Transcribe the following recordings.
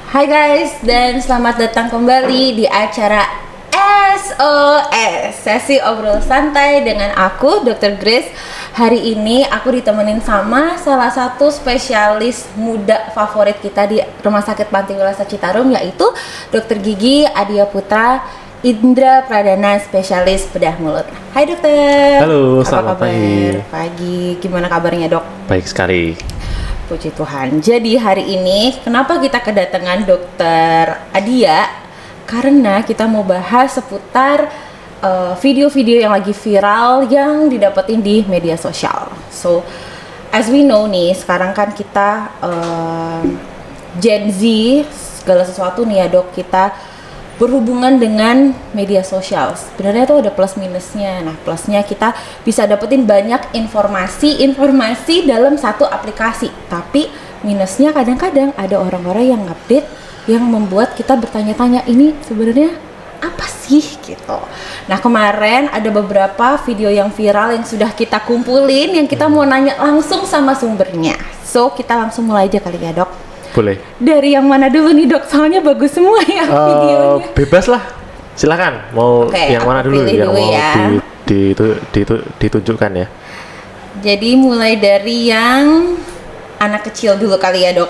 Hai guys, dan selamat datang kembali di acara SOS, Sesi Obrol Santai dengan aku, Dr. Grace. Hari ini aku ditemenin sama salah satu spesialis muda favorit kita di Rumah Sakit Panti Wilasa Citarum, yaitu Dr. Gigi Adia Putra Indra Pradana, spesialis bedah mulut. Hai dokter. Halo, selamat pagi. Pagi, gimana kabarnya dok? Baik sekali. Puji Tuhan. Jadi hari ini kenapa kita kedatangan Dokter Adia? Karena kita mau bahas seputar video-video yang lagi viral yang didapetin di media sosial. So, as we know nih, sekarang kan kita Gen Z, segala sesuatu nih ya dok, kita berhubungan dengan media sosial. Sebenarnya itu ada plus minusnya. Nah, plusnya kita bisa dapetin banyak informasi dalam satu aplikasi. Tapi minusnya kadang-kadang ada orang-orang yang update yang membuat kita bertanya-tanya, ini sebenarnya apa sih gitu. Nah, kemarin ada beberapa video yang viral yang sudah kita kumpulin yang kita mau nanya langsung sama sumbernya. So, kita langsung mulai aja kali ya, Dok. Boleh. Dari yang mana dulu nih dok? Soalnya bagus semua ya videonya. Bebas lah, silakan. Mau yang mana dulu? Yang mau ya. ditunjukkan ya. Jadi mulai dari yang anak kecil dulu kali ya dok.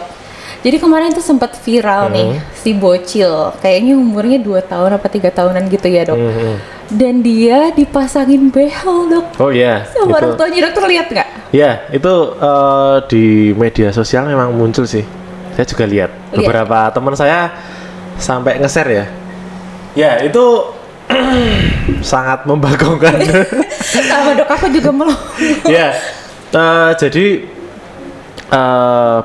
Jadi kemarin tuh sempat viral nih si bocil, kayaknya umurnya 2 tahun apa 3 tahunan gitu ya dok. Dan dia dipasangin behel dok. Oh iya. Sama orang tuanya, dokter lihat nggak? Ya, itu di media sosial memang muncul sih. Saya juga lihat beberapa teman saya sampai nge-share ya. Ya, itu sangat membagongkan. Sama dok, aku juga melong. Ya, jadi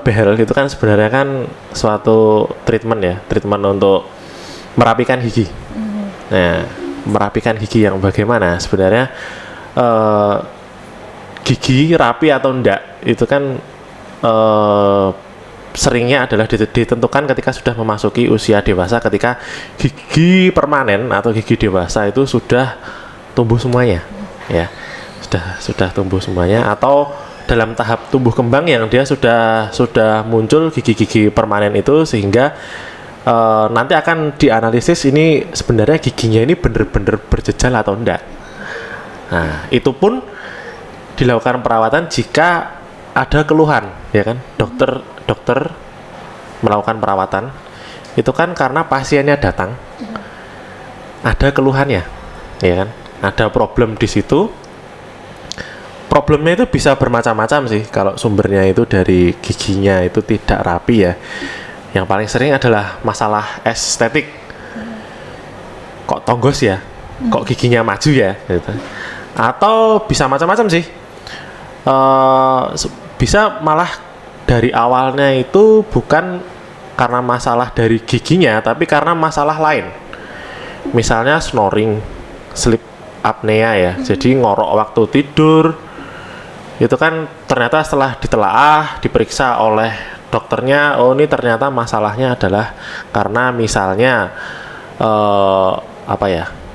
behel itu kan sebenarnya kan suatu treatment untuk merapikan gigi. Nah, merapikan gigi yang bagaimana? Sebenarnya gigi rapi atau enggak itu kan seringnya adalah ditentukan ketika sudah memasuki usia dewasa, ketika gigi permanen atau gigi dewasa itu sudah tumbuh semuanya, ya sudah tumbuh semuanya, atau dalam tahap tumbuh kembang yang dia sudah muncul gigi-gigi permanen itu, sehingga nanti akan dianalisis ini sebenarnya giginya ini benar-benar berjejal atau enggak. Nah, itu pun dilakukan perawatan jika ada keluhan, ya kan, dokter melakukan perawatan itu kan karena pasiennya datang ada keluhannya, ya kan, ada problem di situ. Problemnya itu bisa bermacam-macam sih. Kalau sumbernya itu dari giginya itu tidak rapi ya, yang paling sering adalah masalah estetik, kok tonggos ya, kok giginya maju ya gitu. Atau bisa macam-macam sih, bisa malah dari awalnya itu bukan karena masalah dari giginya, tapi karena masalah lain. Misalnya snoring, sleep apnea ya. Jadi ngorok waktu tidur. Itu kan ternyata setelah ditelaah, diperiksa oleh dokternya, oh ini ternyata masalahnya adalah karena misalnya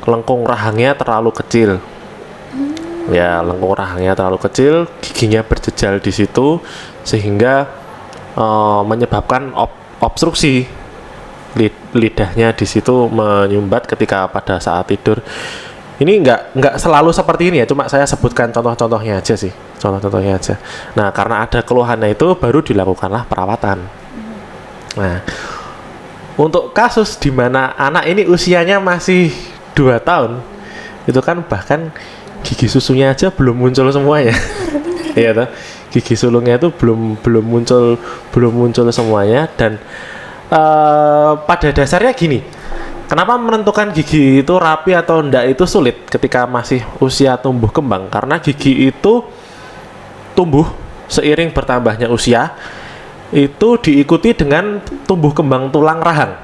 lengkung rahangnya terlalu kecil. Ya, lengkung rahangnya terlalu kecil, giginya berjejal di situ, sehingga menyebabkan obstruksi lidahnya di situ menyumbat ketika pada saat tidur. Ini nggak selalu seperti ini ya, cuma saya sebutkan contoh-contohnya aja sih, contoh-contohnya aja. Nah, karena ada keluhannya itu baru dilakukanlah perawatan. Nah, untuk kasus di mana anak ini usianya masih 2 tahun, itu kan bahkan gigi susunya aja belum muncul semuanya. Iya toh, gigi sulungnya itu belum muncul semuanya. Dan pada dasarnya gini, kenapa menentukan gigi itu rapi atau enggak itu sulit ketika masih usia tumbuh kembang? Karena gigi itu tumbuh seiring bertambahnya usia, itu diikuti dengan tumbuh kembang tulang rahang.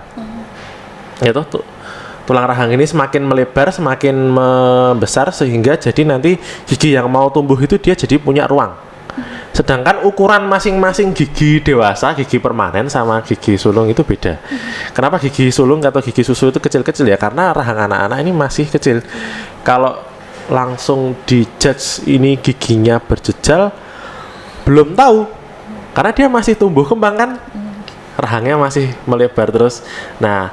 Itu tulang rahang ini semakin melebar, semakin membesar, sehingga jadi nanti gigi yang mau tumbuh itu dia jadi punya ruang. Sedangkan ukuran masing-masing gigi dewasa, gigi permanen sama gigi sulung itu beda. Kenapa gigi sulung atau gigi susu itu kecil-kecil ya? Karena rahang anak-anak ini masih kecil. Kalau langsung dijudge ini giginya berjejal, belum tahu. Karena dia masih tumbuh kembang kan. rahangnya masih melebar terus. Nah,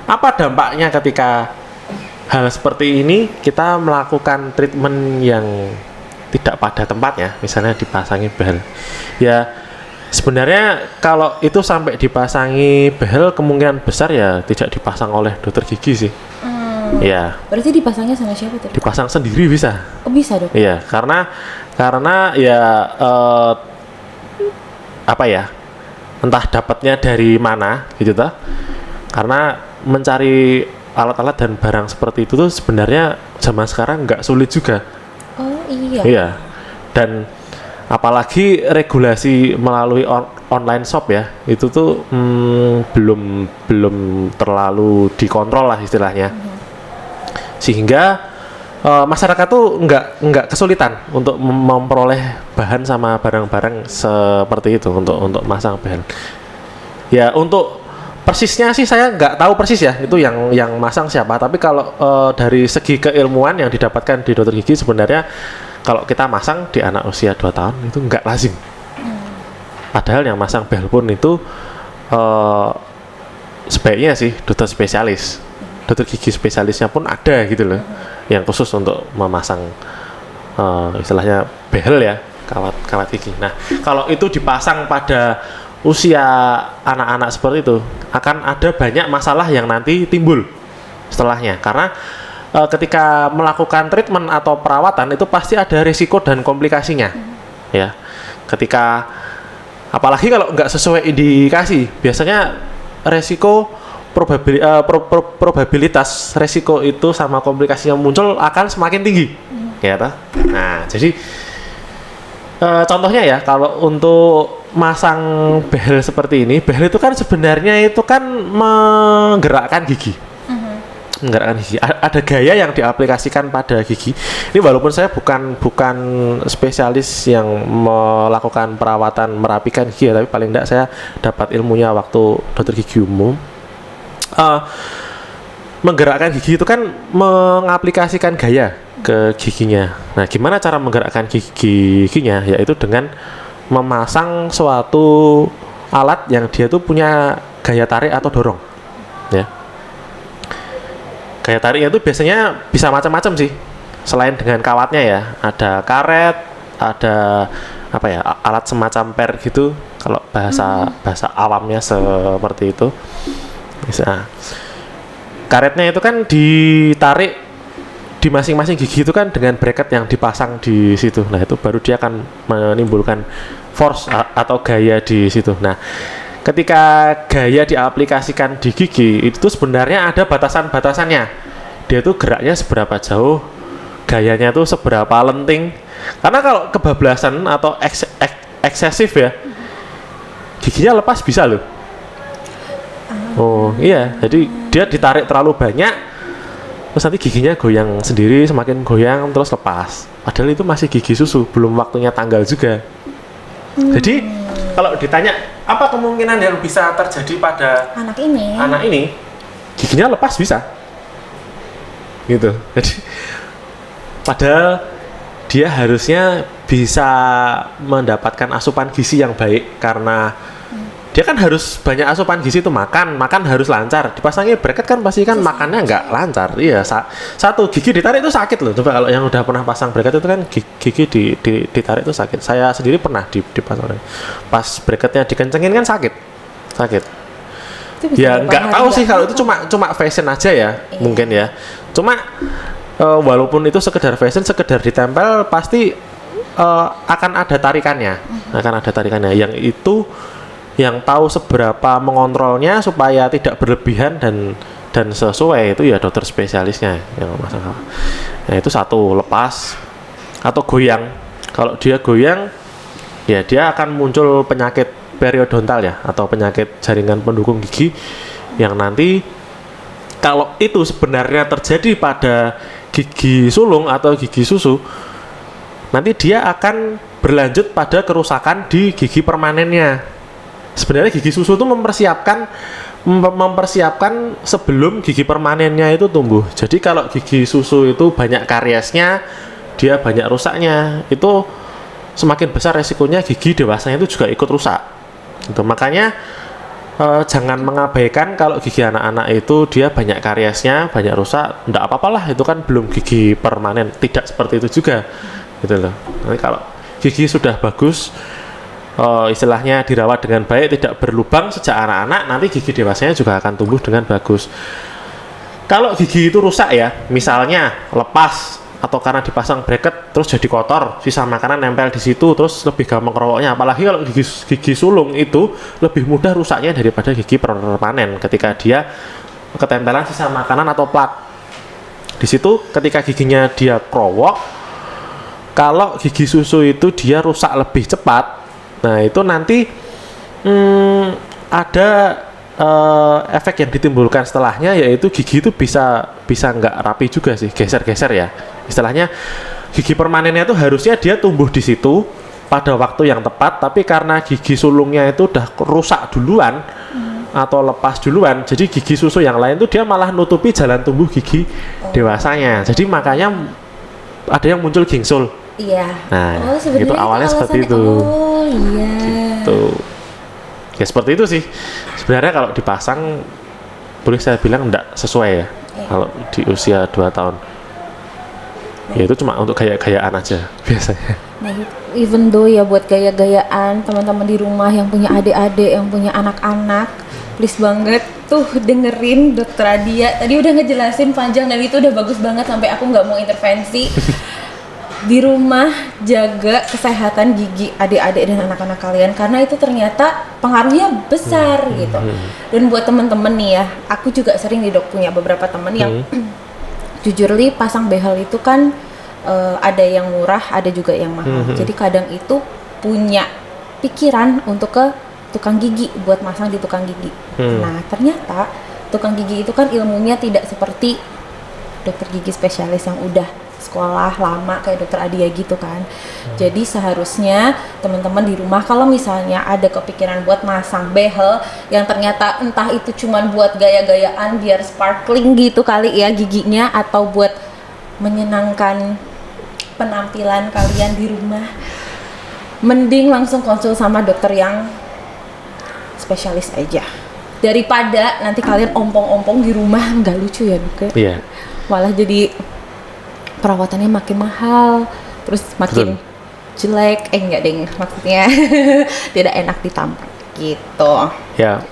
apa dampaknya ketika hal seperti ini kita melakukan treatment yang tidak pada tempatnya, misalnya dipasangi behel? Ya, sebenarnya kalau itu sampai dipasangi behel, kemungkinan besar ya tidak dipasang oleh dokter gigi sih. Ya. Berarti dipasangnya sama siapa tuh? Dipasang sendiri bisa. Oh, bisa dok? Iya, karena ya apa ya? Entah dapatnya dari mana gitu toh. Karena mencari alat-alat dan barang seperti itu tuh sebenarnya zaman sekarang nggak sulit juga. Oh iya. Iya. Dan apalagi regulasi melalui online shop ya, itu tuh belum terlalu dikontrol lah istilahnya. Sehingga masyarakat tuh nggak kesulitan untuk memperoleh bahan sama barang-barang seperti itu untuk masang behel. Ya, untuk persisnya sih saya nggak tahu persis ya itu yang masang siapa. Tapi kalau dari segi keilmuan yang didapatkan di dokter gigi, sebenarnya kalau kita masang di anak usia 2 tahun itu nggak lazim. Padahal yang masang behel pun itu sebaiknya sih dokter spesialis. Dokter gigi spesialisnya pun ada gitu loh, yang khusus untuk memasang istilahnya behel ya, kawat gigi. Nah, kalau itu dipasang pada usia anak-anak seperti itu, akan ada banyak masalah yang nanti timbul setelahnya. Karena ketika melakukan treatment atau perawatan itu pasti ada risiko dan komplikasinya. Ya, ketika apalagi kalau nggak sesuai indikasi, biasanya resiko probabilitas resiko itu sama komplikasinya muncul akan semakin tinggi, ya toh? Nah, jadi contohnya ya, kalau untuk masang behel seperti ini, behel itu kan sebenarnya itu kan menggerakkan gigi. Menggerakkan gigi. Ada gaya yang diaplikasikan pada gigi. Ini walaupun saya bukan spesialis yang melakukan perawatan merapikan gigi ya, tapi paling tidak saya dapat ilmunya waktu dokter gigi umum. Menggerakkan gigi itu kan mengaplikasikan gaya ke giginya. Nah, gimana cara menggerakkan giginya? Yaitu dengan memasang suatu alat yang dia tuh punya gaya tarik atau dorong, ya. Gaya tariknya itu biasanya bisa macam-macam sih. Selain dengan kawatnya ya, ada karet, ada apa ya, alat semacam per gitu. Kalau bahasa awamnya seperti itu. Bisa. Karetnya itu kan ditarik di masing-masing gigi itu kan dengan bracket yang dipasang di situ. Nah, itu baru dia akan menimbulkan force atau gaya di situ. Nah, ketika gaya diaplikasikan di gigi itu sebenarnya ada batasan-batasannya. Dia tuh geraknya seberapa jauh, gayanya tuh seberapa lenting. Karena kalau kebablasan atau eksesif ya, giginya lepas bisa loh. Oh iya, jadi dia ditarik terlalu banyak, terus nanti giginya goyang sendiri, semakin goyang terus lepas. Padahal itu masih gigi susu, belum waktunya tanggal juga. Jadi kalau ditanya apa kemungkinan yang bisa terjadi pada anak ini, giginya lepas bisa, gitu. Jadi padahal dia harusnya bisa mendapatkan asupan gizi yang baik karena dia kan harus banyak asupan gizi itu, makan harus lancar. Dipasangi bracket kan pasti kan makannya nggak lancar. Iya, satu gigi ditarik itu sakit loh. Coba kalau yang udah pernah pasang bracket itu kan gigi ditarik itu sakit. Saya sendiri pernah dipasang. Pas bracketnya dikencengin kan sakit. Ya nggak tahu sih kalau itu cuma fashion aja ya, mungkin ya. Cuma walaupun itu sekedar fashion, sekedar ditempel, pasti akan ada tarikannya. Yang itu yang tahu seberapa mengontrolnya supaya tidak berlebihan dan sesuai itu ya dokter spesialisnya yang masalah. Nah, itu satu, lepas atau goyang. Kalau dia goyang ya dia akan muncul penyakit periodontal ya, atau penyakit jaringan pendukung gigi yang nanti kalau itu sebenarnya terjadi pada gigi sulung atau gigi susu, nanti dia akan berlanjut pada kerusakan di gigi permanennya. Sebenarnya gigi susu itu mempersiapkan sebelum gigi permanennya itu tumbuh. Jadi kalau gigi susu itu banyak kariesnya, dia banyak rusaknya, itu semakin besar resikonya gigi dewasanya itu juga ikut rusak. Gitu. Makanya jangan mengabaikan kalau gigi anak-anak itu dia banyak kariesnya, banyak rusak, enggak apa-apalah, itu kan belum gigi permanen. Tidak seperti itu juga, gitu loh. Nanti kalau gigi sudah bagus, istilahnya dirawat dengan baik, tidak berlubang sejak anak-anak, nanti gigi dewasanya juga akan tumbuh dengan bagus. Kalau gigi itu rusak ya, misalnya lepas atau karena dipasang bracket terus jadi kotor, sisa makanan nempel di situ, terus lebih gampang kerokoknya. Apalagi kalau gigi sulung itu lebih mudah rusaknya daripada gigi permanen ketika dia ketempelan sisa makanan atau plat. Di situ ketika giginya dia kerowok, kalau gigi susu itu dia rusak lebih cepat. Nah itu nanti ada efek yang ditimbulkan setelahnya, yaitu gigi itu bisa nggak rapi juga sih, geser-geser ya. Istilahnya gigi permanennya itu harusnya dia tumbuh di situ pada waktu yang tepat, tapi karena gigi sulungnya itu udah rusak duluan atau lepas duluan, jadi gigi susu yang lain tuh dia malah nutupi jalan tumbuh gigi dewasanya. Jadi makanya ada yang muncul gingsul. Iya. Nah, itu awalnya seperti itu. Oh iya. Gitu. Ya seperti itu sih. Sebenarnya kalau dipasang boleh saya bilang enggak sesuai ya. Kalau di usia 2 tahun. Ya itu cuma untuk gaya-gayaan aja biasanya. Nah, even though ya buat gaya-gayaan teman-teman di rumah yang punya adik-adik, yang punya anak-anak, please banget tuh dengerin Dokter Adia. Tadi udah ngejelasin panjang dan itu udah bagus banget sampai aku nggak mau intervensi. Di rumah jaga kesehatan gigi adik-adik dan anak-anak kalian karena itu ternyata pengaruhnya besar gitu. Dan buat temen-temen nih ya, aku juga sering nih Dok punya beberapa temen yang jujur li pasang behel itu kan ada yang murah, ada juga yang mahal. Jadi kadang itu punya pikiran untuk ke tukang gigi buat masang di tukang gigi. Nah ternyata tukang gigi itu kan ilmunya tidak seperti dokter gigi spesialis yang udah sekolah lama kayak Dokter Adia gitu kan. Jadi seharusnya teman-teman di rumah kalau misalnya ada kepikiran buat masang behel yang ternyata entah itu cuman buat gaya-gayaan biar sparkling gitu kali ya giginya, atau buat menyenangkan penampilan kalian di rumah, mending langsung konsul sama dokter yang spesialis aja daripada nanti kalian ompong-ompong di rumah. Nggak lucu ya Dok? Iya. Malah jadi perawatannya makin mahal, terus makin jelek, enggak deng, maksudnya tidak enak ditampar gitu. Ya,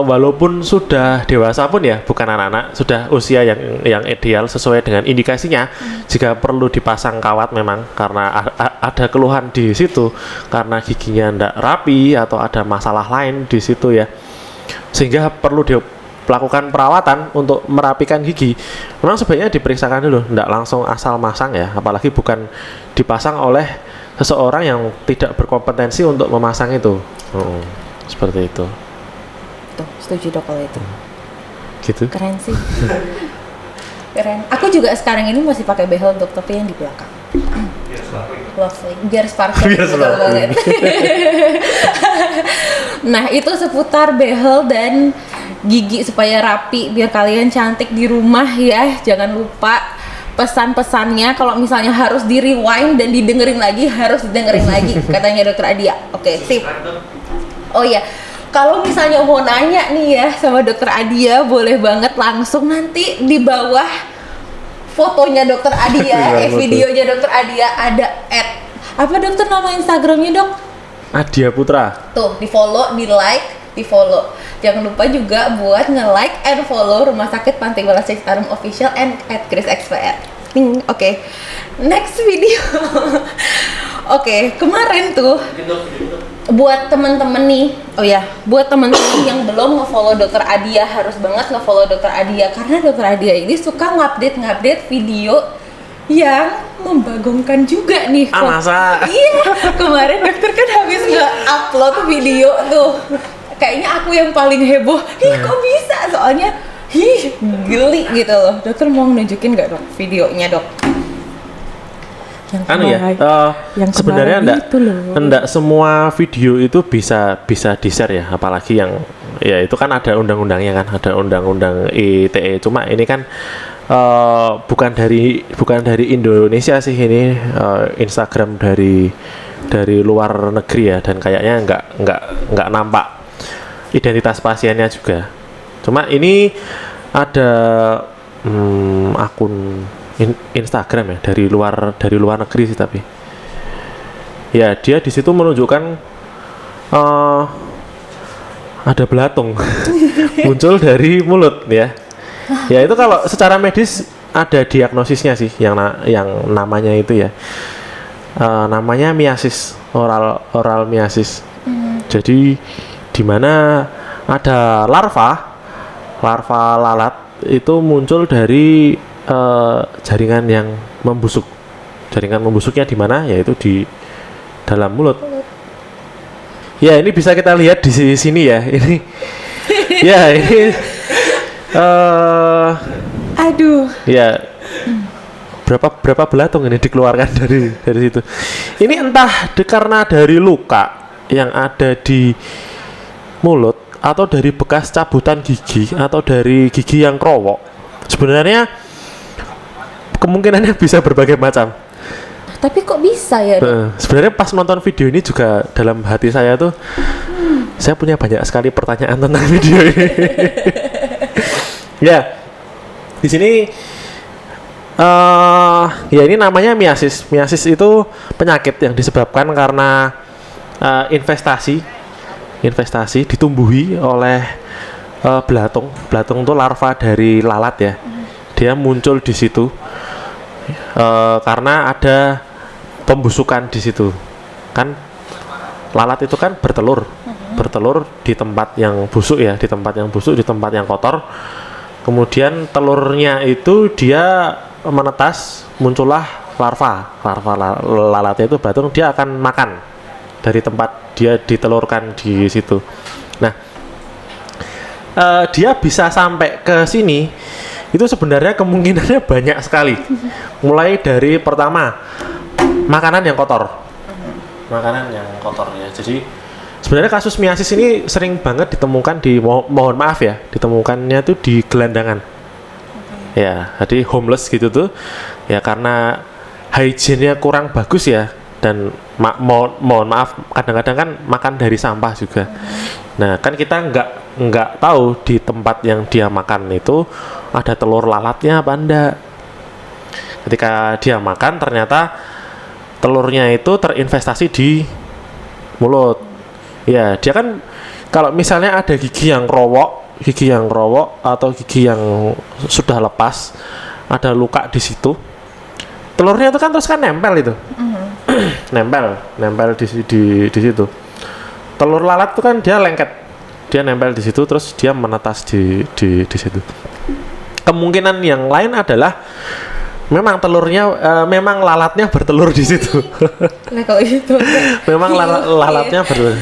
walaupun sudah dewasa pun ya, bukan anak-anak, sudah usia yang ideal sesuai dengan indikasinya, jika perlu dipasang kawat memang karena ada keluhan di situ, karena giginya ndak rapi atau ada masalah lain di situ ya, sehingga perlu melakukan perawatan untuk merapikan gigi. Memang sebaiknya diperiksakan dulu, tidak langsung asal masang ya, apalagi bukan dipasang oleh seseorang yang tidak berkompetensi untuk memasang itu. Seperti itu. Tuh, setuju Dok kalau itu. Gitu. Keren sih. Keren. Aku juga sekarang ini masih pakai behel Dok, tapi yang di belakang. Lovely. Biar sparkling. Biar sparkling. Nah, itu seputar behel dan gigi supaya rapi biar kalian cantik di rumah ya. Jangan lupa pesan-pesannya, kalau misalnya harus di rewind dan didengerin lagi, harus didengerin lagi katanya Dokter Adia. Oke, sip. Oh ya, kalau misalnya mau nanya nih ya sama Dokter Adia, boleh banget langsung nanti di bawah fotonya Dokter Adia, videonya Dokter Adia ada apa dokter nama Instagramnya Dok? Adia Putra. Tuh, di follow, di like, di follow. Jangan lupa juga buat nge-like and follow Rumah Sakit Pantai Balas Citarum Official and @GraceXPR. Oke. Next video. Oke, kemarin tuh buat temen-temen nih, buat temen-temen yang belum nge-follow Dokter Adia, harus banget nge-follow Dokter Adia karena Dokter Adia ini suka ngupdate video yang membagongkan juga nih. Masa? Iya, kemarin dokter kan habis nge-upload video tuh. Kayaknya aku yang paling heboh. Kok bisa? Soalnya geli gitu loh. Dokter mau nunjukin nggak Dok videonya Dok? Yang sebenarnya enggak semua video itu bisa di-share ya, apalagi yang ya itu kan ada undang-undangnya kan, ada undang-undang ITE. Cuma ini kan bukan dari Indonesia sih ini, Instagram dari luar negeri ya, dan kayaknya nggak nampak identitas pasiennya juga. Cuma ini ada akun Instagram ya dari luar negeri sih, tapi ya dia di situ menunjukkan ada belatung muncul dari mulut ya. Ya itu kalau secara medis ada diagnosisnya sih yang namanya itu ya. Namanya miasis, oral miasis. Jadi di mana ada larva lalat itu muncul dari jaringan yang membusuk. Jaringan membusuknya di mana? Yaitu di dalam mulut. Ya, ini bisa kita lihat di sini ya. Ini ya, ini aduh. Ya. Berapa belatung ini dikeluarkan dari situ. Ini entah karena dari luka yang ada di mulut atau dari bekas cabutan gigi atau dari gigi yang krowok. Sebenarnya kemungkinannya bisa berbagai macam. Tapi kok bisa ya? Sebenarnya pas nonton video ini juga dalam hati saya tuh saya punya banyak sekali pertanyaan tentang video ini. Ya, di sini ya ini namanya miasis. Miasis itu penyakit yang disebabkan karena investasi ditumbuhi oleh belatung. Belatung itu larva dari lalat ya. Dia muncul di situ karena ada pembusukan di situ. Kan lalat itu kan bertelur di tempat yang busuk ya, di tempat yang kotor. Kemudian telurnya itu dia menetas, muncullah larva lalatnya itu belatung, dia akan makan dari tempat dia ditelurkan di situ. Nah, dia bisa sampai ke sini itu sebenarnya kemungkinannya banyak sekali. Mulai dari pertama makanan yang kotor ya. Jadi sebenarnya kasus miasis ini sering banget ditemukan mohon maaf ya, ditemukannya tuh di gelandangan. Ya, jadi homeless gitu tuh ya, karena hygiene-nya kurang bagus ya, dan mohon maaf kadang-kadang kan makan dari sampah juga. Nah, kan kita nggak tahu di tempat yang dia makan itu ada telur lalatnya apa enggak. Ketika dia makan ternyata telurnya itu terinvestasi di mulut. Ya, dia kan kalau misalnya ada gigi yang rowok atau gigi yang sudah lepas, ada luka di situ, telurnya itu kan terus kan nempel itu. nempel di situ. Telur lalat itu kan dia lengket, dia nempel di situ terus dia menetas di situ. Kemungkinan yang lain adalah memang memang lalatnya bertelur di situ. Nah, kalau itu memang lalatnya bertelur.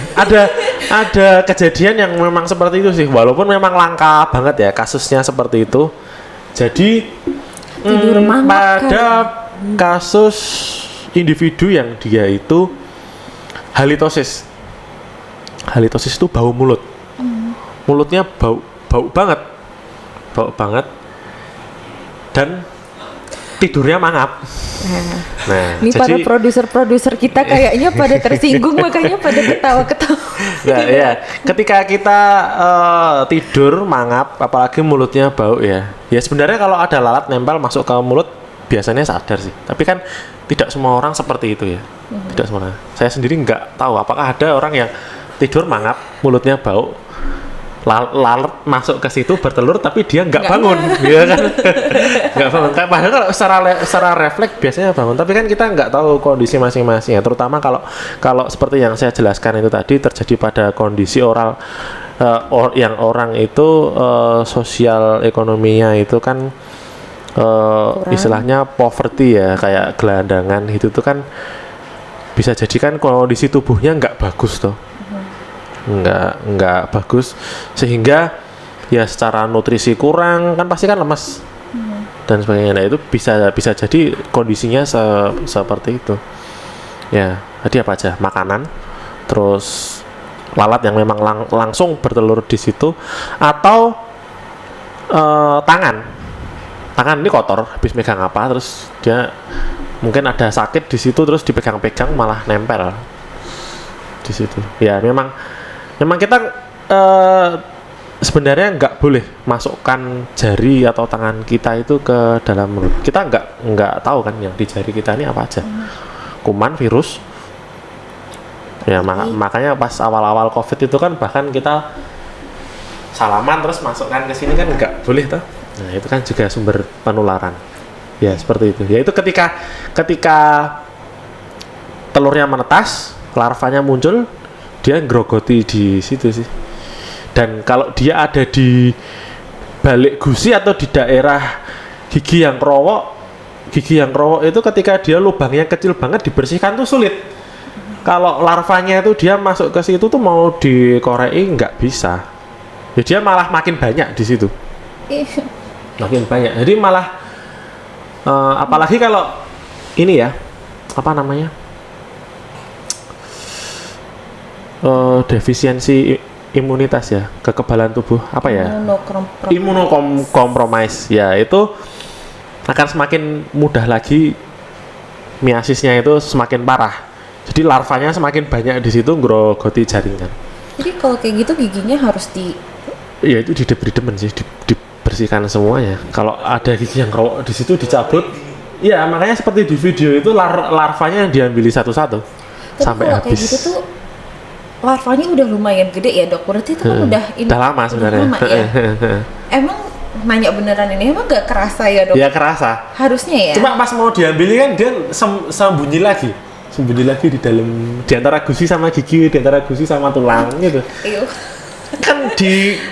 Ada kejadian yang memang seperti itu sih, walaupun memang langka banget ya kasusnya seperti itu. Jadi pada kasus individu yang dia itu halitosis itu bau mulut. Mulutnya bau banget dan tidurnya mangap. Nah, ini para produser kita kayaknya pada tersinggung, makanya pada ketawa-ketawa. Nah, ya, ketika kita tidur mangap, apalagi mulutnya bau ya. Ya sebenarnya kalau ada lalat nempel masuk ke mulut biasanya sadar sih. Tapi kan tidak semua orang seperti itu ya. Tidak semua. Saya sendiri nggak tahu apakah ada orang yang tidur mangap, mulutnya bau, lalat masuk ke situ bertelur tapi dia nggak bangun, ya kan? Nggak bangun. Padahal kalau secara refleks biasanya bangun, tapi kan kita nggak tahu kondisi masing-masing ya. Terutama kalau seperti yang saya jelaskan itu tadi terjadi pada kondisi oral yang orang itu sosial ekonominya itu kan istilahnya poverty ya, kayak gelandangan itu tuh kan bisa jadi kan kondisi tubuhnya nggak bagus tuh. Nggak bagus, sehingga ya secara nutrisi kurang, kan pasti kan lemas dan sebagainya. Nah, itu bisa jadi kondisinya seperti itu ya. Jadi apa aja, makanan, terus lalat yang memang langsung bertelur di situ, atau tangan ini kotor habis megang apa, terus dia mungkin ada sakit di situ, terus dipegang-pegang malah nempel di situ. Ya memang kita eh, sebenarnya nggak boleh masukkan jari atau tangan kita itu ke dalam mulut. Kita nggak tahu kan yang di jari kita ini apa aja. Kuman, virus. Ya makanya pas awal-awal COVID itu kan bahkan kita salaman terus masukkan ke sini kan nggak boleh toh. Nah itu kan juga sumber penularan. Ya seperti itu. Ya itu ketika telurnya menetas, larvanya muncul, dia ngerogoti di situ sih. Dan kalau dia ada di balik gusi atau di daerah gigi yang kerowok itu ketika dia lubangnya kecil banget dibersihkan tuh sulit. Kalau larvanya itu dia masuk ke situ tuh mau dikorei nggak bisa. Ya dia malah makin banyak di situ. Makin banyak. Jadi malah apalagi kalau ini ya apa namanya defisiensi imunitas ya, kekebalan tubuh apa ya, imunokompromis ya, itu akan semakin mudah lagi miasisnya itu semakin parah, jadi larvanya semakin banyak di situ ngerogoti jaringan. Jadi kalau kayak gitu giginya harus ya itu didemen sih, dibersihkan semuanya. Kalau ada gigi yang kerowok di situ dicabut, ya makanya seperti di video itu larvanya yang diambil satu-satu. Tapi sampai kalau habis. kayak gitu tuh larvanya udah lumayan gede ya dok, berarti itu kan udah lama sebenarnya. Lama, ya? Emang nanya beneran ini emang gak kerasa ya dok? Ya kerasa. Harusnya ya. Cuma pas mau diambil kan dia sembunyi lagi di dalam, di antara gusi sama gigi, di antara gusi sama tulang gitu. Kan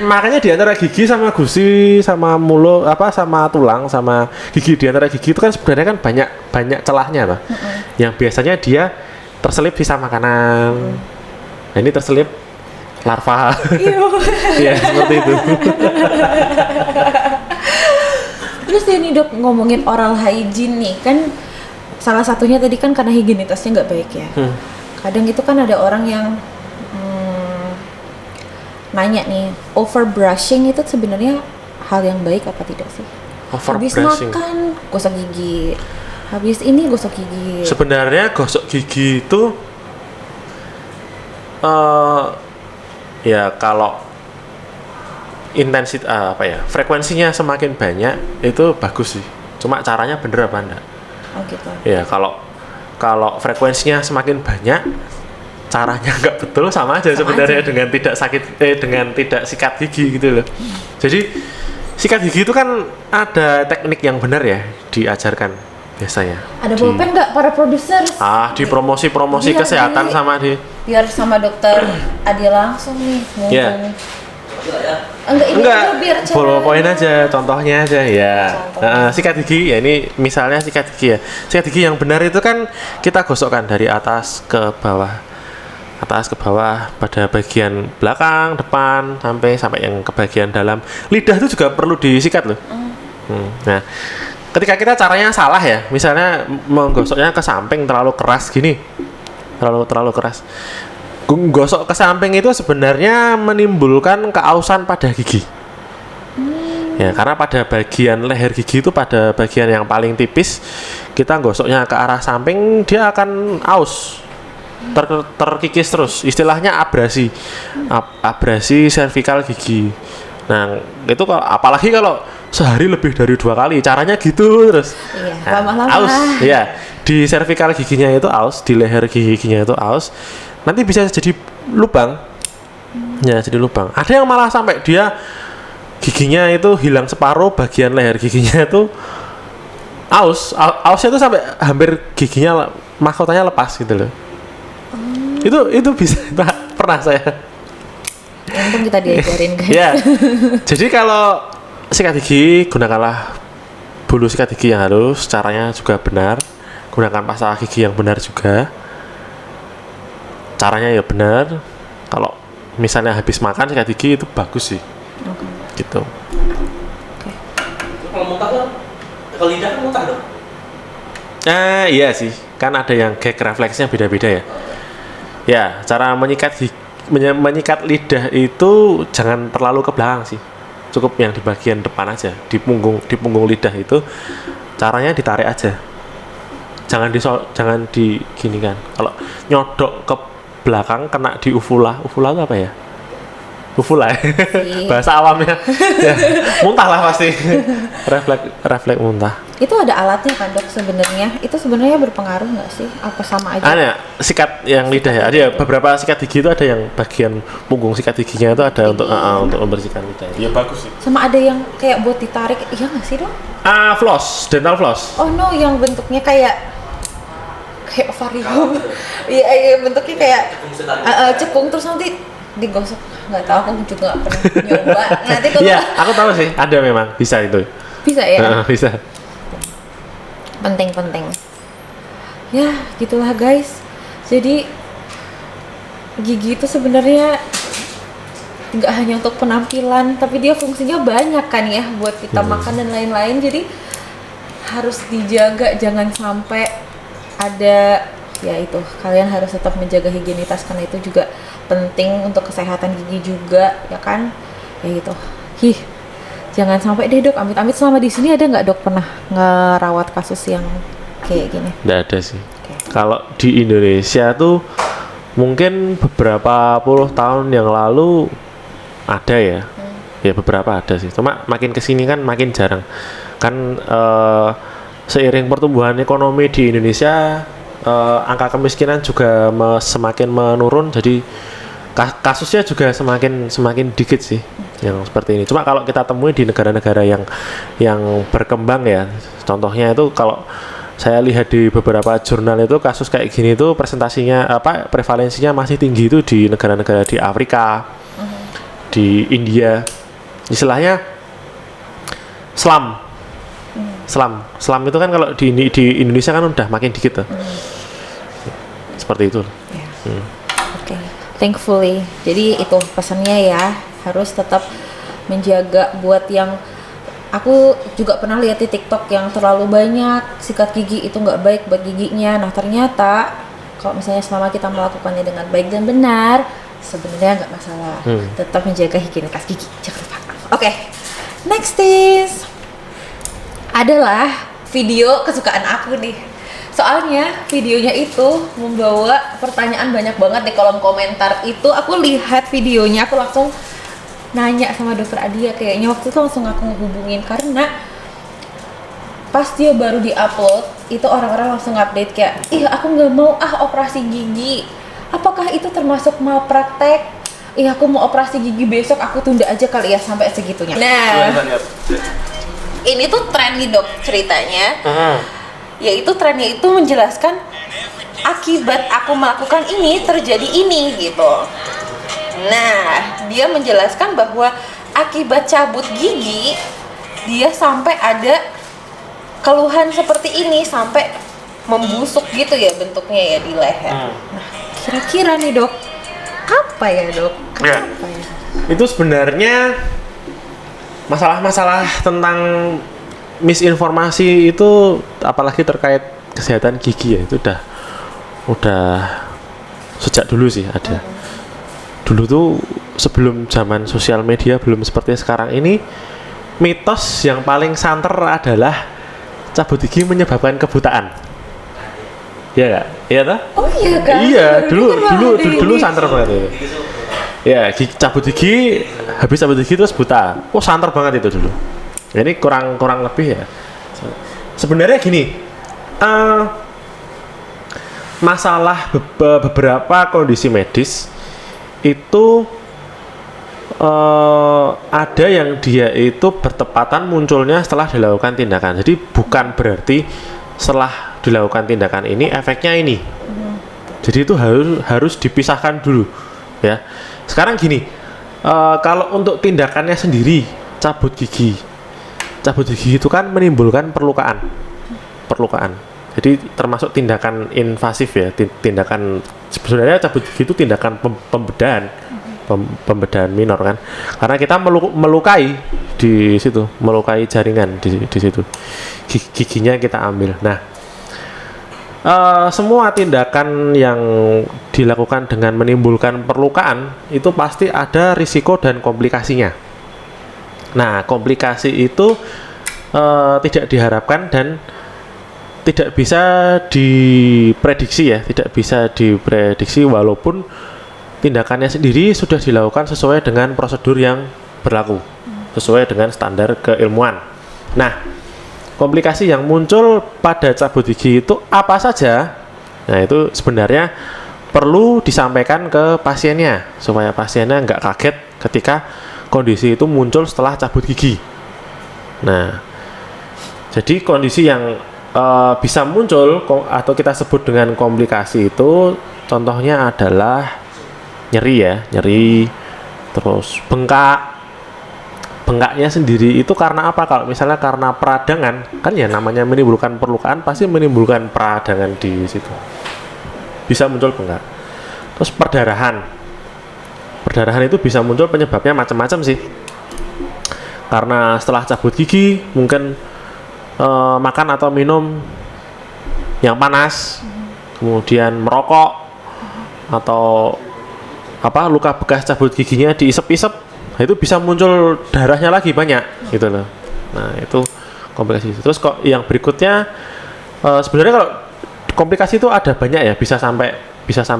makanya di antara gigi sama gusi sama mulut sama tulang sama gigi, di antara gigi itu kan sebenarnya kan banyak celahnya toh. Yang biasanya dia terselip sisa makanan. Nah, ini terselip larva. Ya seperti itu. Terus ini dok ngomongin oral hygiene nih, kan salah satunya tadi kan karena higienitasnya nggak baik ya. Kadang itu kan ada orang yang nanya nih, overbrushing itu sebenarnya hal yang baik apa tidak sih? Habis makan gosok gigi, habis ini gosok gigi. Sebenarnya gosok gigi itu ya kalau frekuensinya semakin banyak itu bagus sih. Cuma caranya bener apa enggak? Oh gitu. Ya kalau frekuensinya semakin banyak, caranya nggak betul sama aja sebenarnya dengan tidak sikat gigi gitu loh. Jadi sikat gigi itu kan ada teknik yang benar ya diajarkan biasanya. Ada pulpen nggak para produser? Di promosi kesehatan biar sama dokter Adi langsung nih ngomong. Yeah. Enggak, biar poin aja, contohnya aja ya. Sikat gigi ya, ini misalnya sikat gigi ya. Sikat gigi yang benar itu kan kita gosokkan dari atas ke bawah pada bagian belakang, depan sampai yang ke bagian dalam. Lidah itu juga perlu disikat loh. Nah, ketika kita caranya salah ya, misalnya menggosoknya ke samping terlalu keras gini, terlalu keras. Gosok ke samping itu sebenarnya menimbulkan keausan pada gigi. Ya, karena pada bagian leher gigi itu pada bagian yang paling tipis, kita gosoknya ke arah samping, dia akan aus. Terkikis terus, istilahnya abrasi servikal gigi. Nah itu apalagi kalau sehari lebih dari 2 kali, caranya gitu terus. Lama-lama aus ya, di servikal giginya itu aus, di leher giginya itu aus, nanti bisa jadi lubang. Ya jadi lubang. Ada yang malah sampai dia giginya itu hilang separuh, bagian leher giginya itu ausnya itu sampai hampir giginya mahkotanya lepas gitu loh. Itu bisa, pernah saya. Untung kita diajarin guys. Ya. Jadi kalau sikat gigi, gunakanlah bulu sikat gigi yang halus, caranya juga benar. Gunakan pasta gigi yang benar juga. Caranya ya benar. Kalau misalnya habis makan sikat gigi itu bagus sih. Gitu. Kalau muntah kan, kalau lidah kan muntah dong. Iya sih, kan ada yang gag refleksnya beda-beda ya. Ya, cara menyikat lidah itu jangan terlalu ke belakang sih. Cukup yang di bagian depan aja, di punggung lidah itu caranya ditarik aja. Jangan diginikan. Kalau nyodok ke belakang kena di uvula. Uvula itu apa ya? Fufula ya. Bahasa awamnya. Ya, muntah lah pasti. refleks muntah. Itu ada alatnya kan dok sebenarnya? Itu sebenarnya berpengaruh nggak sih? Apa sama aja? Ada sikat yang lidah ya. Ada ya, beberapa sikat gigi itu ada yang bagian punggung sikat giginya itu ada untuk membersihkan lidah. Ya bagus sih. Sama ada yang kayak buat ditarik, iya nggak sih dok? Floss, dental floss. Oh no, yang bentuknya kayak vario. Iya, bentuknya kayak cepung terus nanti digosok. Nggak tahu, aku juga nggak pernah nyoba. Nanti kalau Iya, aku tahu sih, ada memang bisa itu. bisa ya. Bisa. Penting. Ya, gitulah guys. Jadi gigi itu sebenarnya nggak hanya untuk penampilan, tapi dia fungsinya banyak kan ya buat kita makan dan lain-lain. Jadi harus dijaga, jangan sampai ada ya itu. Kalian harus tetap menjaga higienitas karena itu juga penting untuk kesehatan gigi juga, ya kan? Ya gitu. Jangan sampai deh dok, amit-amit selama di sini ada nggak dok pernah ngerawat kasus yang kayak gini? Nggak ada sih. Kalau di Indonesia tuh mungkin beberapa puluh tahun yang lalu ada ya. Ya beberapa ada sih. Cuma makin kesini kan makin jarang. Kan seiring pertumbuhan ekonomi di Indonesia, angka kemiskinan juga semakin menurun. Jadi kasusnya juga semakin dikit sih yang seperti ini. Cuma kalau kita temui di negara-negara yang berkembang ya, contohnya itu kalau saya lihat di beberapa jurnal itu kasus kayak gini itu prevalensinya masih tinggi itu di negara-negara di Afrika, di India. Istilahnya Slam itu kan kalau di Indonesia kan udah makin dikit tuh. Seperti itu. Oke. Thankfully, jadi itu pesannya ya, harus tetap menjaga. Buat yang aku juga pernah lihat di TikTok yang terlalu banyak sikat gigi itu nggak baik buat giginya. Nah ternyata kalau misalnya selama kita melakukannya dengan baik dan benar, sebenarnya nggak masalah. Tetap menjaga higienitas gigi, jangan lupa. Oke, next is adalah video kesukaan aku nih. Soalnya videonya itu membawa pertanyaan banyak banget di kolom komentar. Itu aku lihat videonya, aku langsung nanya sama dokter Adia. Kayaknya waktu itu langsung aku ngehubungin karena pas dia baru di-upload itu orang-orang langsung update kayak, ih aku nggak mau operasi gigi. Apakah itu termasuk malpraktek? Ih aku mau operasi gigi besok, aku tunda aja kali ya sampai segitunya. Nah, ini tuh tren nih dok ceritanya. Yaitu trennya itu menjelaskan akibat aku melakukan ini terjadi ini gitu. Nah, dia menjelaskan bahwa akibat cabut gigi dia sampai ada keluhan seperti ini, sampai membusuk gitu ya bentuknya ya di leher. Nah, kira-kira nih dok, apa ya dok? Kenapa ya? Itu sebenarnya masalah-masalah tentang misinformasi itu, apalagi terkait kesehatan gigi ya, itu udah sejak dulu sih ada. Dulu tuh sebelum zaman sosial media belum seperti sekarang ini, mitos yang paling santer adalah cabut gigi menyebabkan kebutaan. Iya nggak? Iya toh? Oh iya kan? Iya, dulu santer banget itu. Ya, cabut gigi, habis cabut gigi terus buta. Oh, santer banget itu dulu. Ini kurang lebih ya. Sebenarnya gini, masalah beberapa kondisi medis itu ada yang dia itu bertepatan munculnya setelah dilakukan tindakan. Jadi bukan berarti setelah dilakukan tindakan ini efeknya ini. Jadi itu harus dipisahkan dulu ya. Sekarang gini, kalau untuk tindakannya sendiri cabut gigi itu kan menimbulkan perlukaan. Jadi termasuk tindakan invasif ya, tindakan sebenarnya cabut gigi itu tindakan pembedahan minor kan, karena kita melukai di situ, melukai jaringan di situ, giginya kita ambil. Nah, semua tindakan yang dilakukan dengan menimbulkan perlukaan itu pasti ada risiko dan komplikasinya. Nah, komplikasi itu tidak diharapkan dan tidak bisa diprediksi ya, walaupun tindakannya sendiri sudah dilakukan sesuai dengan prosedur yang berlaku, sesuai dengan standar keilmuan. Nah, komplikasi yang muncul pada cabut gigi itu apa saja? Nah, itu sebenarnya perlu disampaikan ke pasiennya supaya pasiennya nggak kaget ketika kondisi itu muncul setelah cabut gigi. Nah, jadi kondisi yang bisa muncul atau kita sebut dengan komplikasi itu contohnya adalah nyeri, terus bengkaknya sendiri itu karena apa? Kalau misalnya karena peradangan, kan ya namanya menimbulkan perlukaan pasti menimbulkan peradangan di situ, bisa muncul bengkak. Terus perdarahan itu bisa muncul, penyebabnya macam-macam sih, karena setelah cabut gigi mungkin makan atau minum yang panas, kemudian merokok, atau luka bekas cabut giginya diisep-isep, nah itu bisa muncul darahnya lagi banyak gitu loh. Nah, itu komplikasi. Terus kok yang berikutnya sebenarnya kalau komplikasi itu ada banyak ya, bisa sampai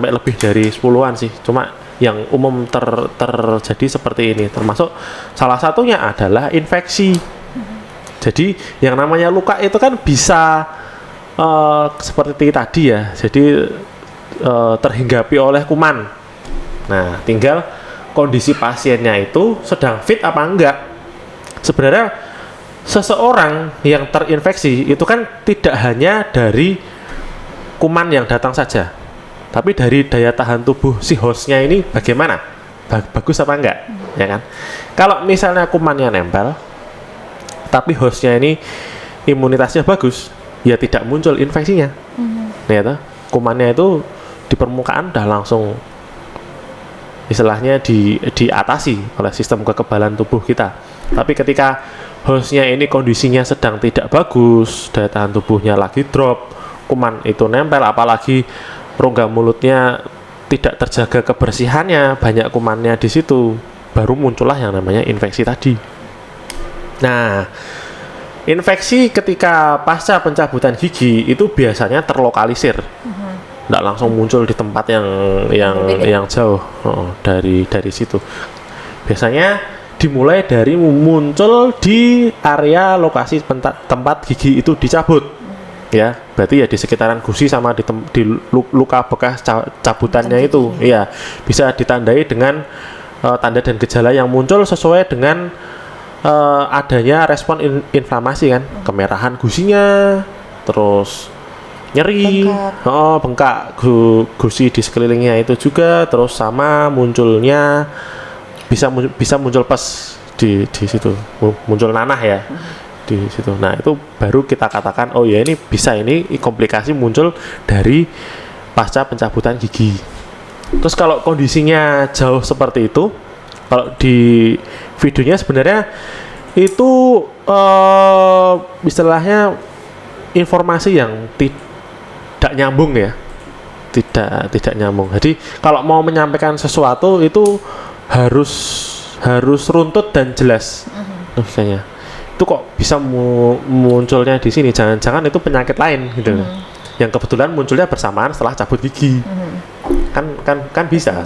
lebih dari 10-an sih. Cuma yang umum terjadi seperti ini, termasuk salah satunya adalah infeksi. Jadi yang namanya luka itu kan bisa seperti tadi ya, jadi terhinggapi oleh kuman. Nah, tinggal kondisi pasiennya itu sedang fit apa enggak. Sebenarnya seseorang yang terinfeksi itu kan tidak hanya dari kuman yang datang saja, tapi dari daya tahan tubuh si hostnya ini bagaimana, bagus apa enggak, ya kan? Kalau misalnya kumannya nempel, tapi hostnya ini imunitasnya bagus, ya tidak muncul infeksinya. Ya, kumannya itu di permukaan udah langsung istilahnya diatasi oleh sistem kekebalan tubuh kita. Tapi ketika hostnya ini kondisinya sedang tidak bagus, daya tahan tubuhnya lagi drop, kuman itu nempel, apalagi rongga mulutnya tidak terjaga kebersihannya, banyak kumannya di situ, baru muncullah yang namanya infeksi tadi. Nah, infeksi ketika pasca pencabutan gigi itu biasanya terlokalisir, nggak langsung muncul di tempat yang jauh dari situ. Biasanya dimulai dari muncul di area lokasi tempat gigi itu dicabut. Ya, berarti ya di sekitaran gusi sama di luka bekas cabutannya itu. Iya, bisa ditandai dengan tanda dan gejala yang muncul sesuai dengan adanya respon inflamasi kan, kemerahan gusinya, terus nyeri, bengkak gusi di sekelilingnya itu juga, terus sama munculnya bisa muncul pes di situ, muncul nanah ya di situ. Nah, itu baru kita katakan oh ya ini komplikasi muncul dari pasca pencabutan gigi. Terus kalau kondisinya jauh seperti itu, kalau di videonya sebenarnya itu istilahnya informasi yang tidak nyambung ya, tidak nyambung. Jadi kalau mau menyampaikan sesuatu itu harus runtut dan jelas. Misalnya itu kok bisa munculnya di sini, jangan-jangan itu penyakit lain gitu. Yang kebetulan munculnya bersamaan setelah cabut gigi. Kan bisa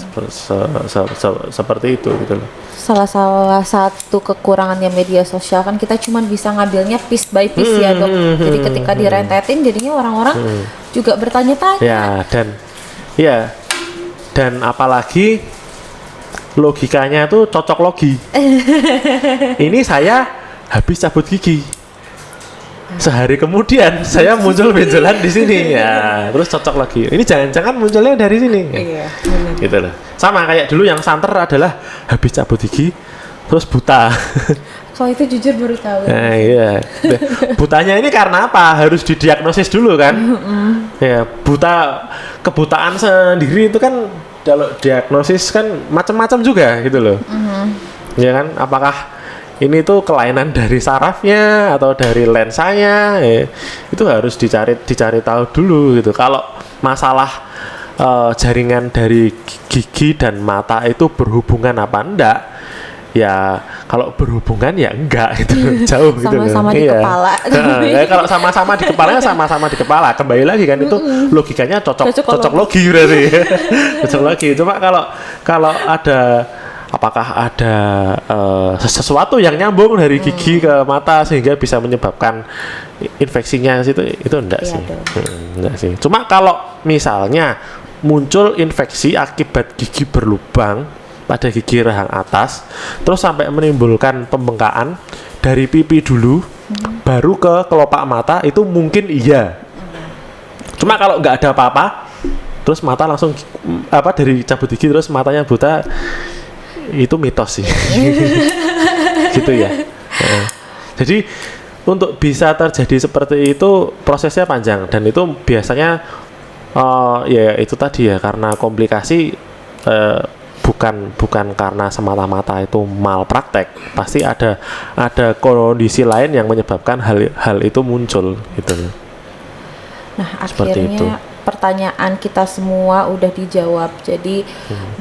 seperti itu gitu loh. Salah satu kekurangannya media sosial kan kita cuma bisa ngambilnya piece by piece ya dok. Jadi ketika direntetin jadinya orang-orang juga bertanya-tanya. Dan apalagi logikanya tuh cocok logi. Ini saya habis cabut gigi, sehari kemudian saya muncul benjolan di sini ya, terus cocok lagi. Ini jangan-jangan munculnya dari sini. Iya, Gitu loh. Sama kayak dulu yang santer adalah habis cabut gigi terus buta. Kalau itu jujur baru tahu. Nah, iya. Butanya ini karena apa? Harus didiagnosis dulu kan? Ya, kebutaan sendiri itu kan kalau diagnosis kan macam-macam juga gitu loh. Ya kan? Apakah ini tuh kelainan dari sarafnya atau dari lensanya? Itu harus dicari tahu dulu gitu. Kalau masalah jaringan dari gigi dan mata itu berhubungan apa enggak? Ya Kalau berhubungan ya enggak gitu, jauh gitu loh. Sama-sama di kepala. Ya, kalau sama-sama di kepala ya sama-sama di kepala. Kembali lagi kan itu logikanya cocok logi berarti. Cocok logi. Cuma kalau ada apakah ada sesuatu yang nyambung dari gigi ke mata sehingga bisa menyebabkan infeksinya itu enggak Iya sih. dong. Enggak sih. Cuma kalau misalnya muncul infeksi akibat gigi berlubang pada gigi rahang atas, terus sampai menimbulkan pembengkakan dari pipi dulu, baru ke kelopak mata, itu mungkin iya. Cuma kalau nggak ada apa-apa, terus mata langsung dari cabut gigi terus matanya buta, itu mitos sih. Gitu ya. Jadi untuk bisa terjadi seperti itu prosesnya panjang dan itu biasanya ya itu tadi ya karena komplikasi. Bukan karena semata-mata itu malpraktek, pasti ada kondisi lain yang menyebabkan hal itu muncul gitu. Nah, Seperti akhirnya itu. pertanyaan kita semua udah dijawab. Jadi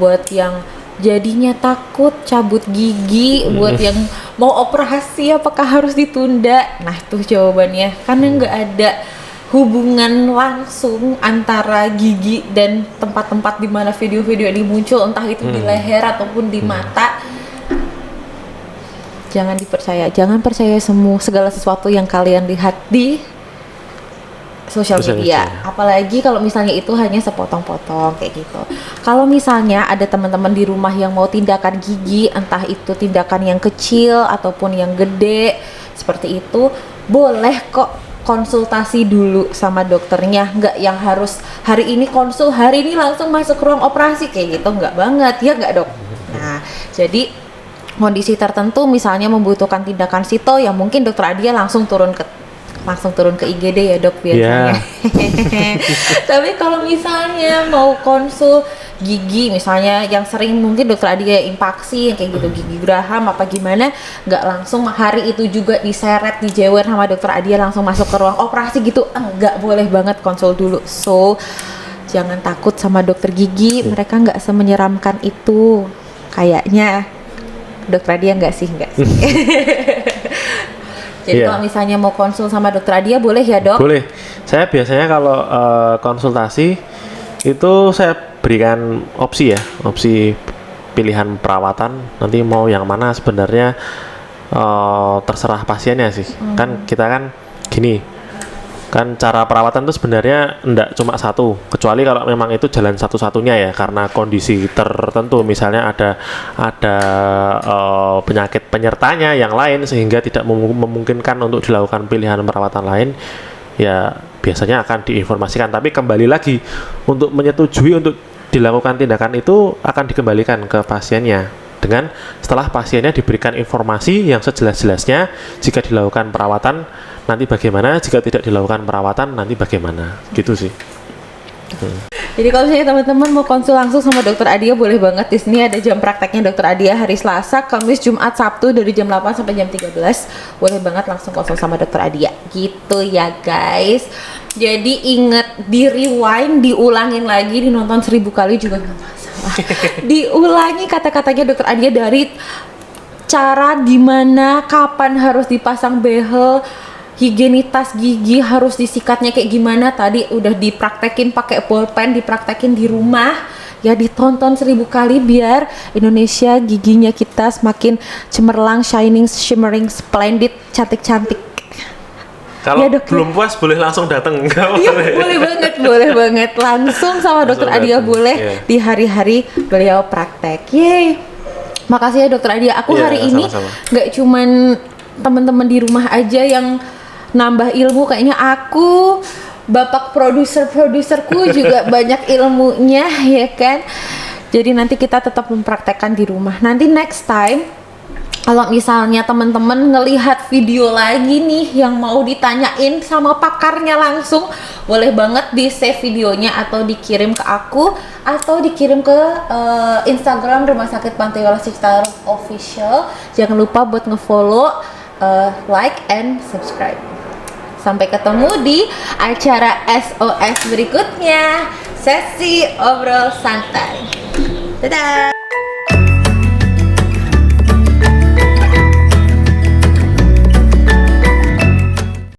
buat yang jadinya takut cabut gigi, buat yang mau operasi apakah harus ditunda? Nah, tuh jawabannya. Karena nggak ada hubungan langsung antara gigi dan tempat-tempat di mana video-video ini muncul, entah itu di leher ataupun di mata. Jangan percaya segala sesuatu yang kalian lihat di sosial media. Apalagi kalau misalnya itu hanya sepotong-potong kayak gitu. Kalau misalnya ada teman-teman di rumah yang mau tindakan gigi, entah itu tindakan yang kecil ataupun yang gede seperti itu, boleh kok konsultasi dulu sama dokternya, nggak yang harus hari ini konsul, hari ini langsung masuk ke ruang operasi kayak gitu, nggak banget ya nggak dok. Nah jadi kondisi tertentu misalnya membutuhkan tindakan sito, ya mungkin dokter Adia langsung turun ke IGD ya dok biasanya. Tapi kalau misalnya mau konsul gigi misalnya yang sering mungkin dokter Adia impaksi yang kayak gitu gigi geraham apa gimana, nggak langsung hari itu juga diseret dijewer sama dokter Adia langsung masuk ke ruang operasi gitu, nggak boleh banget, konsul dulu. So jangan takut sama dokter gigi, mereka nggak semenyeramkan itu kayaknya. Dokter Adia nggak sih. Jadi kalau misalnya mau konsul sama dokter Adia boleh ya dok? Boleh. Saya biasanya kalau konsultasi itu saya berikan opsi pilihan perawatan, nanti mau yang mana sebenarnya terserah pasiennya sih. Kan kita kan gini, kan cara perawatan itu sebenarnya enggak cuma satu, kecuali kalau memang itu jalan satu-satunya ya karena kondisi tertentu, misalnya ada penyakit penyertanya yang lain sehingga tidak memungkinkan untuk dilakukan pilihan perawatan lain, ya biasanya akan diinformasikan. Tapi kembali lagi, untuk menyetujui untuk dilakukan tindakan itu akan dikembalikan ke pasiennya dengan setelah pasiennya diberikan informasi yang sejelas-jelasnya, jika dilakukan perawatan nanti bagaimana, jika tidak dilakukan perawatan nanti bagaimana, gitu sih. Jadi kalau misalnya teman-teman mau konsul langsung sama dokter Adia boleh banget. Di sini ada jam prakteknya dokter Adia hari Selasa, Kamis, Jumat, Sabtu dari jam 8 sampai jam 13. Boleh banget langsung konsul sama dokter Adia. Gitu ya guys. Jadi inget, di rewind, diulangin lagi, dinonton 1000 kali juga nggak masalah. Diulangi kata-katanya dokter Adia dari cara gimana, kapan harus dipasang behel, higienitas gigi harus disikatnya kayak gimana, tadi udah dipraktekin pakai pulpen, dipraktekin di rumah ya, ditonton 1000 kali biar Indonesia giginya kita semakin cemerlang, shining, shimmering, splendid, cantik-cantik. Kalau ya, belum puas boleh langsung datang. Iya, boleh banget langsung sama dokter Adia boleh di hari-hari beliau praktek. Yeay, makasih ya dokter Adia. Aku hari ini nggak cuman teman-teman di rumah aja yang nambah ilmu, kayaknya aku, bapak produserku juga banyak ilmunya ya kan. Jadi nanti kita tetap mempraktekkan di rumah. Nanti next time kalau misalnya teman-teman ngelihat video lagi nih yang mau ditanyain sama pakarnya langsung, boleh banget di save videonya atau dikirim ke aku atau dikirim ke Instagram Rumah Sakit Pantai Walau Cipta Official. Jangan lupa buat ngefollow, like and subscribe. Sampai ketemu di acara SOS berikutnya, sesi obrol santai. Dadah.